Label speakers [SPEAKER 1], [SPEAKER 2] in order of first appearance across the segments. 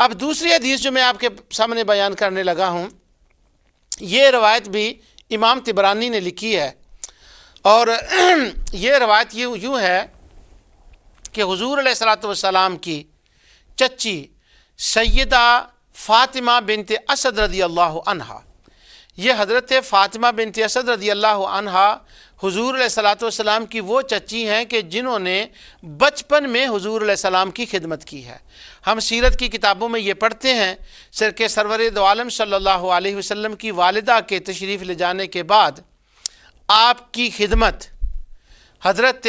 [SPEAKER 1] اب دوسری حدیث جو میں آپ کے سامنے بیان کرنے لگا ہوں، یہ روایت بھی امام طبرانی نے لکھی ہے، اور یہ روایت یوں ہے کہ حضور علیہ الصلوۃ والسلام کی چچی سیدہ فاطمہ بنت اسد رضی اللہ عنہا، یہ حضرت فاطمہ بنت اسد رضی اللہ عنہا حضور علیہ الصلوۃ والسلام کی وہ چچی ہیں کہ جنہوں نے بچپن میں حضور علیہ السلام کی خدمت کی ہے۔ ہم سیرت کی کتابوں میں یہ پڑھتے ہیں کہ سرور دو عالم صلی اللہ علیہ وسلم کی والدہ کے تشریف لے جانے کے بعد آپ کی خدمت حضرت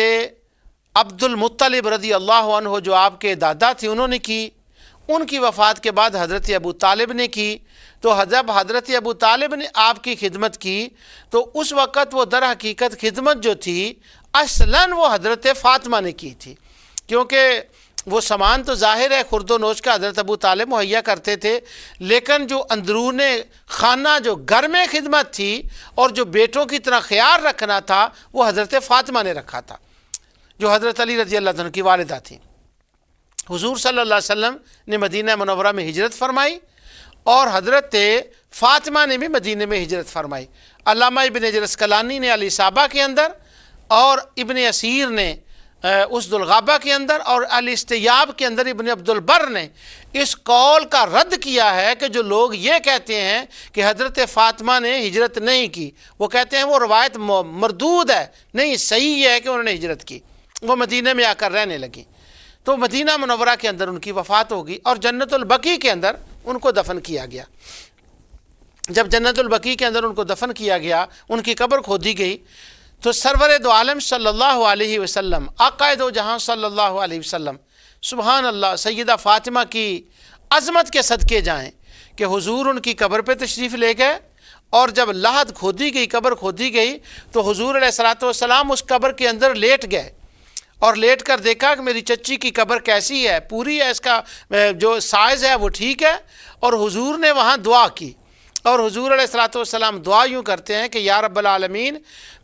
[SPEAKER 1] عبد المطلب رضی اللہ عنہ جو آپ کے دادا تھے انہوں نے کی، ان کی وفات کے بعد حضرت ابو طالب نے کی۔ تو جب حضرت ابو طالب نے آپ کی خدمت کی تو اس وقت وہ در حقیقت خدمت جو تھی اصلاً وہ حضرت فاطمہ نے کی تھی، کیونکہ وہ سامان تو ظاہر ہے خرد و نوش کا حضرت ابو طالب مہیا کرتے تھے، لیکن جو اندرون خانہ جو گھر میں خدمت تھی اور جو بیٹوں کی طرح خیال رکھنا تھا وہ حضرت فاطمہ نے رکھا تھا، جو حضرت علی رضی اللہ عنہ کی والدہ تھیں۔ حضور صلی اللہ علیہ وسلم نے مدینہ منورہ میں ہجرت فرمائی اور حضرت فاطمہ نے بھی مدینہ میں ہجرت فرمائی۔ علامہ ابن حجر عسقلانی نے الاصابہ کے اندر اور ابن اسیر نے اسد الغابہ کے اندر اور الاستیاب کے اندر ابن عبد البر نے اس قول کا رد کیا ہے کہ جو لوگ یہ کہتے ہیں کہ حضرت فاطمہ نے ہجرت نہیں کی، وہ کہتے ہیں وہ روایت مردود ہے، نہیں صحیح ہے کہ انہوں نے ہجرت کی، وہ مدینہ میں آ کر رہنے لگی۔ تو مدینہ منورہ کے اندر ان کی وفات ہوگی اور جنت البقیع کے اندر ان کو دفن کیا گیا۔ جب جنت البقیع کے اندر ان کو دفن کیا گیا، ان کی قبر کھودی گئی، تو سرور دو عالم صلی اللہ علیہ وسلم، آقا دو جہاں صلی اللہ علیہ وسلم، سبحان اللہ، سیدہ فاطمہ کی عظمت کے صدقے جائیں کہ حضور ان کی قبر پہ تشریف لے گئے، اور جب لحد کھودی گئی، قبر کھودی گئی، تو حضور علیہ الصلوۃ والسلام اس قبر کے اندر لیٹ گئے اور لیٹ کر دیکھا کہ میری چچی کی قبر کیسی ہے، پوری ہے، اس کا جو سائز ہے وہ ٹھیک ہے، اور حضور نے وہاں دعا کی، اور حضور علیہ الصلوۃ والسلام دعا یوں کرتے ہیں کہ یا رب العالمین،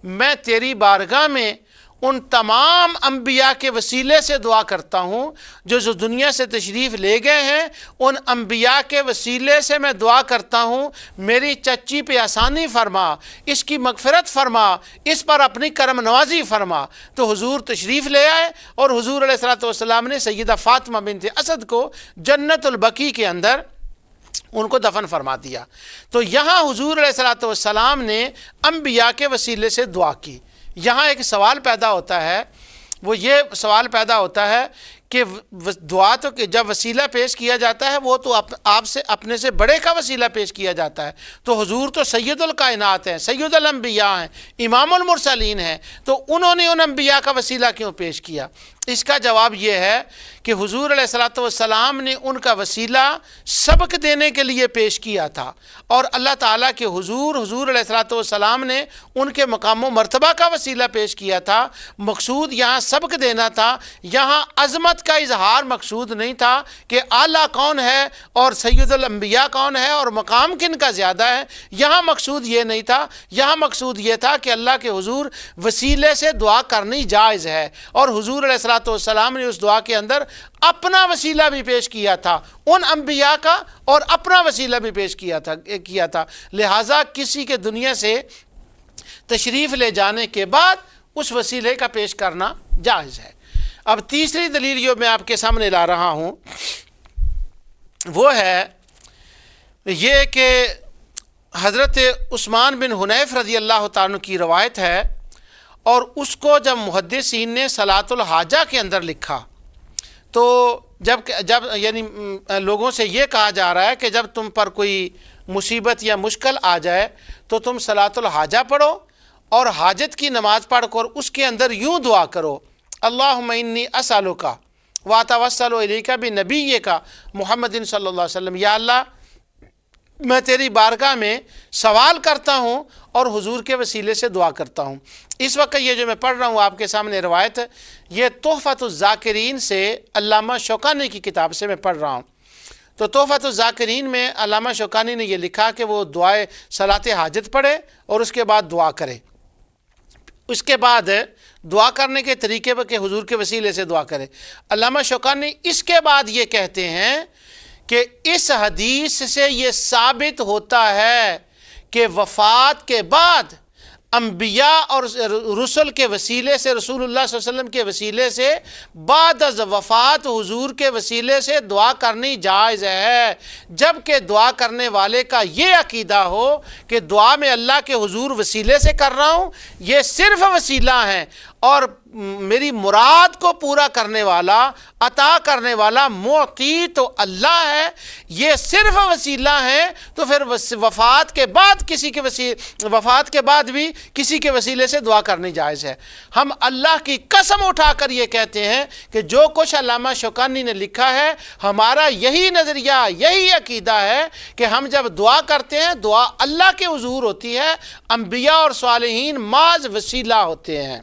[SPEAKER 1] میں تیری بارگاہ میں ان تمام انبیاء کے وسیلے سے دعا کرتا ہوں جو دنیا سے تشریف لے گئے ہیں، ان انبیاء کے وسیلے سے میں دعا کرتا ہوں میری چچی پہ آسانی فرما، اس کی مغفرت فرما، اس پر اپنی کرم نوازی فرما۔ تو حضور تشریف لے آئے اور حضور علیہ الصلوۃ والسلام نے سیدہ فاطمہ بنت اسد کو جنت البقیع کے اندر ان کو دفن فرما دیا۔ تو یہاں حضور علیہ الصلوۃ والسلام نے انبیاء کے وسیلے سے دعا کی۔ یہاں ایک سوال پیدا ہوتا ہے، وہ یہ سوال پیدا ہوتا ہے کہ دعا تو جب وسیلہ پیش کیا جاتا ہے وہ تو آپ سے اپنے سے بڑے کا وسیلہ پیش کیا جاتا ہے، تو حضور تو سید الکائنات ہیں، سید الانبیاء ہیں، امام المرسلین ہیں، تو انہوں نے ان انبیاء کا وسیلہ کیوں پیش کیا؟ اس کا جواب یہ ہے کہ حضور علیہ الصلوۃ والسلام نے ان کا وسیلہ سبق دینے کے لیے پیش کیا تھا، اور اللہ تعالیٰ کے حضور علیہ الصلوۃ والسلام نے ان کے مقام و مرتبہ کا وسیلہ پیش کیا تھا۔ مقصود یہاں سبق دینا تھا، یہاں عظمت کا اظہار مقصود نہیں تھا کہ اعلیٰ کون ہے اور سید الانبیاء کون ہے اور مقام کن کا زیادہ ہے، یہاں مقصود یہ نہیں تھا، یہاں مقصود یہ تھا کہ اللہ کے حضور وسیلے سے دعا کرنی جائز ہے، اور حضور علیہ الصلوۃ والسلام نے اس دعا کے اندر اپنا وسیلہ بھی پیش کیا تھا، ان انبیاء کا اور اپنا وسیلہ بھی پیش کیا تھا۔ لہٰذا کسی کے دنیا سے تشریف لے جانے کے بعد اس وسیلے کا پیش کرنا جائز ہے۔ اب تیسری دلیل جو میں آپ کے سامنے لا رہا ہوں وہ ہے یہ کہ حضرت عثمان بن حنیف رضی اللہ تعالیٰ عنہ کی روایت ہے، اور اس کو جب محدثین نے صلاۃ الحاجہ کے اندر لکھا تو جب یعنی لوگوں سے یہ کہا جا رہا ہے کہ جب تم پر کوئی مصیبت یا مشکل آ جائے تو تم صلاۃ الحاجہ پڑھو اور حاجت کی نماز پڑھ کر اس کے اندر یوں دعا کرو، اللہم انی اسألک واتوسل الیک بنبیک محمد صلی اللہ علیہ وسلم، یا اللہ میں تیری بارگاہ میں سوال کرتا ہوں اور حضور کے وسیلے سے دعا کرتا ہوں۔ اس وقت یہ جو میں پڑھ رہا ہوں آپ کے سامنے روایت، یہ تحفۃ الذاکرین سے علامہ شوکانی کی کتاب سے میں پڑھ رہا ہوں۔ تو تحفۃ الذاکرین میں علامہ شوکانی نے یہ لکھا کہ وہ دعائے صلاۃ حاجت پڑھے اور اس کے بعد دعا کرے، اس کے بعد دعا کرنے کے طریقے پر کہ حضور کے وسیلے سے دعا کرے۔ علامہ شوکانی اس کے بعد یہ کہتے ہیں کہ اس حدیث سے یہ ثابت ہوتا ہے کہ وفات کے بعد انبیاء اور رسل کے وسیلے سے، رسول اللہ صلی اللہ علیہ وسلم کے وسیلے سے، بعد از وفات حضور کے وسیلے سے دعا کرنی جائز ہے، جبکہ دعا کرنے والے کا یہ عقیدہ ہو کہ دعا میں اللہ کے حضور وسیلے سے کر رہا ہوں، یہ صرف وسیلہ ہیں، اور میری مراد کو پورا کرنے والا، عطا کرنے والا، معطی تو اللہ ہے، یہ صرف وسیلہ ہیں، تو پھر وفات کے بعد بھی کسی کے وسیلے سے دعا کرنی جائز ہے۔ ہم اللہ کی قسم اٹھا کر یہ کہتے ہیں کہ جو کچھ علامہ شوکانی نے لکھا ہے، ہمارا یہی نظریہ، یہی عقیدہ ہے کہ ہم جب دعا کرتے ہیں، دعا اللہ کے حضور ہوتی ہے، انبیاء اور صالحین محض وسیلہ ہوتے ہیں۔